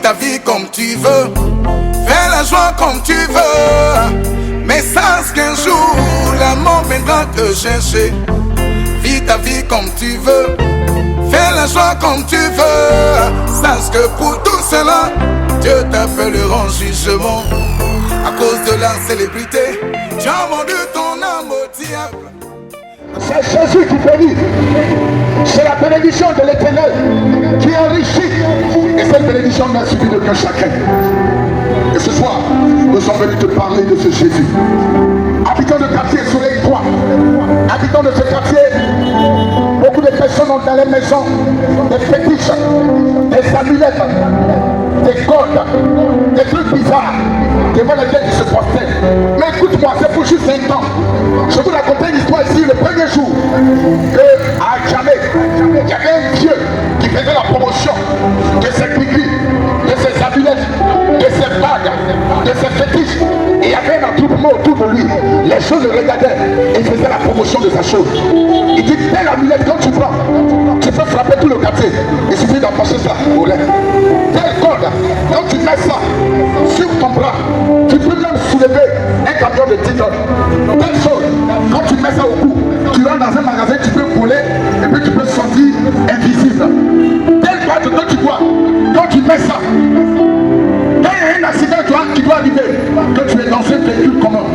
ta vie comme tu veux, fais la joie comme tu veux. Mais sache qu'un jour la mort viendra te chercher. Vis ta vie comme tu veux, fais la joie comme tu veux. Sache que pour tout cela, Dieu t'appellera en jugement. À cause de la célébrité, tu as vendu ton âme au diable. C'est Jésus qui bénit. C'est la bénédiction de l'Éternel qui enrichit. Et cette bénédiction n'a suivi de que chacun. Et ce soir, nous sommes venus te parler de ce Jésus. Habitants de quartier Soleil 3, habitants de ce quartier, beaucoup de personnes ont dans les maisons des fétiches, des amulettes, des codes, des trucs bizarres devant lesquels ils se prosternent. Mais écoute-moi, c'est pour juste un temps. Je vous raconter une histoire ici le premier jour que à Djamé, il y avait un vieux qui faisait la promotion de ses piqûres, de ses amulettes, de ses bagues, de ses fétiches. Et il y avait un attroupement autour de lui. Les gens le regardaient et faisaient la promotion de sa chose. Il dit, telle amulette, quand tu prends, tu peux frapper tout le quartier. Il suffit d'approcher ça au lait. Telle corde, quand tu mets ça sur ton bras, tu peux même soulever un camion de 10 tonnes. Telle chose, quand tu mets ça au cou, tu rentres dans un magasin, tu peux voler et puis tu peux sortir invisible. Telle corde, quand tu vois, quand tu mets ça, quand il y a un accident qui doit arriver, que tu es dans un véhicule commun,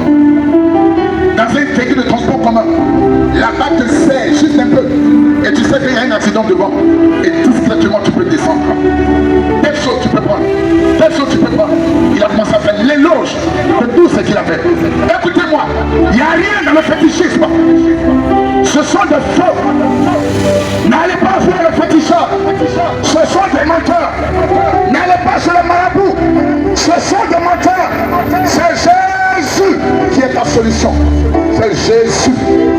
dans un véhicule de transport commun, la bague te serre juste un peu et tu sais qu'il y a un accident devant et tout simplement tu peux descendre. Telle chose tu peux prendre, telle chose tu peux prendre. Il a commencé à faire l'éloge de tout ce qu'il a fait. Écoutez-moi, il n'y a rien dans le fétichisme. Ce sont des faux. N'allez pas voir le féticheur. Ce sont des menteurs. N'allez pas chez le marabout. Ce sont des menteurs. C'est Jésus qui est ta solution. C'est Jésus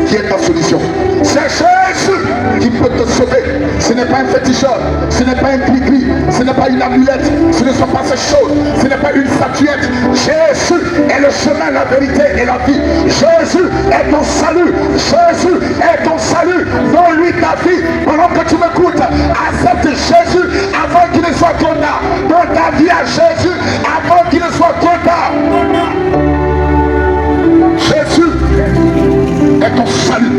qui est ta solution. C'est Jésus qui peut te sauver. Ce n'est pas un féticheur, ce n'est pas un cri-cri, ce n'est pas une amulette, ce ne sont pas ces choses, ce n'est pas une statuette. Jésus est le chemin, la vérité et la vie. Jésus est ton salut. Jésus est ton salut. Donne-lui ta vie. Pendant que tu m'écoutes, accepte Jésus avant qu'il ne soit trop tard. Donne ta vie à Jésus avant qu'il ne soit trop tard. Jésus est ton salut.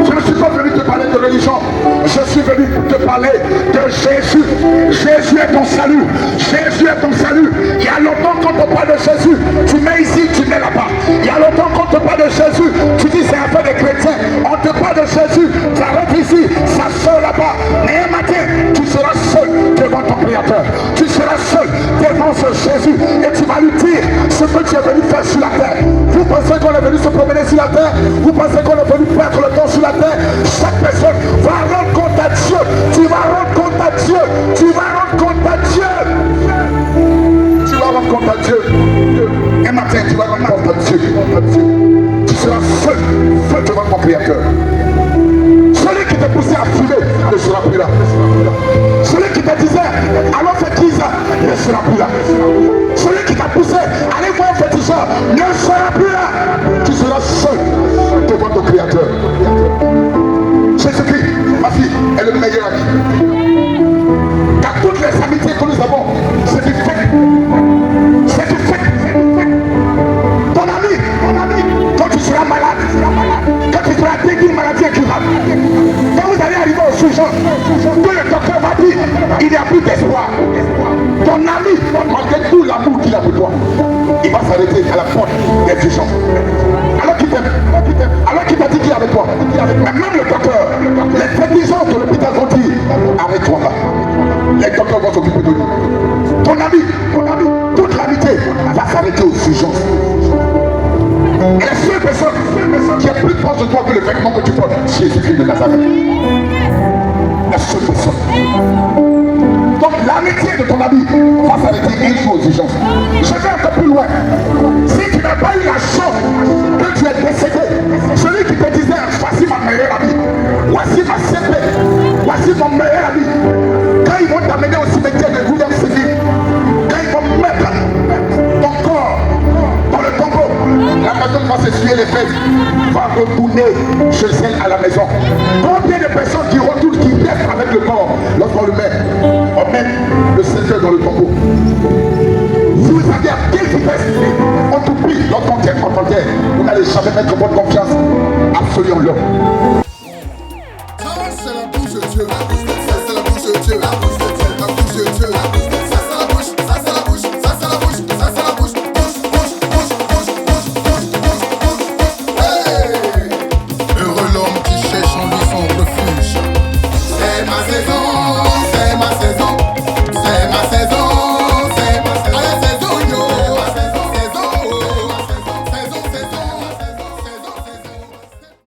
Je ne suis pas venu te parler de religion. Je suis venu te parler de Jésus. Jésus est ton salut. Jésus est ton salut. Il y a longtemps qu'on te parle de Jésus. Tu mets ici, tu mets là-bas. Il y a longtemps qu'on te parle de Jésus. Tu dis c'est affaire des chrétiens. On te parle de Jésus. Tu arrêtes ici, ça sort là-bas. Mais un matin, tu seras seul devant ton Créateur. Tu seras seul devant ce Jésus. Et tu vas lui dire ce que tu es venu faire sur la terre. Vous pensez qu'on est venu se promener sur la terre? Vous pensez qu'on est venu perdre le temps sur la terre? Chaque personne va rendre compte à Dieu. Tu vas rendre compte à Dieu. Tu vas rendre compte à Dieu. Tu vas rendre compte à Dieu. Un matin, tu vas rendre compte à Dieu. Tu seras seul devant ton Créateur. Celui qui te poussait à fumer ne sera plus là. Celui qui te disait allons faire ça ne sera plus là. Celui qui t'a poussé allez voir un féticheur ne sera plus là. Tu seras seul devant ton Créateur. Jésus-Christ, ma fille, est le meilleur ami. Car toutes les amitiés que nous avons, c'est du fait. C'est du fait. Ton ami, quand tu seras malade, quand tu seras atteint d'une maladie incurable, quand vous allez arriver au sous-genre, que le docteur m'a dit, il n'y a plus d'espoir. Ton ami, malgré tout l'amour qu'il a pour toi, il va s'arrêter à la porte des urgences. Alors qu'il t'aime, alors qu'il t'a dit qu'il est avec toi. Mais même le docteur, les techniciens de l'hôpital vont dire, arrête-toi là. Les docteurs vont s'occuper de nous. Ton ami, toute l'amitié va s'arrêter aux urgences. Et la seule personne qui est plus proche de toi que le vêtement que tu portes, c'est Jésus-Christ de Nazareth. La seule personne. Donc l'amitié de ton ami va s'arrêter un jour aux urgences. Je vais un peu plus loin. Si tu n'as pas eu la chance que tu es décédé, celui qui te disait voici ma meilleure amie, voici ma CP, voici mon meilleur ami, quand ils vont t'amener au cimetière de William Civil, quand ils vont mettre ton corps dans le tombeau, la personne va s'essuyer les fesses, va retourner chez elle à la maison. Combien de personnes qui retournent, qui restent avec le corps lorsqu'on le met? on met le Seigneur dans le tombeau. Si vous savez à quelle vitesse on t'oublie lorsqu'on t'aime en terre, vous n'allez jamais mettre votre confiance absolue en l'homme. C'est la bouche de Dieu. C'est la bouche de Dieu.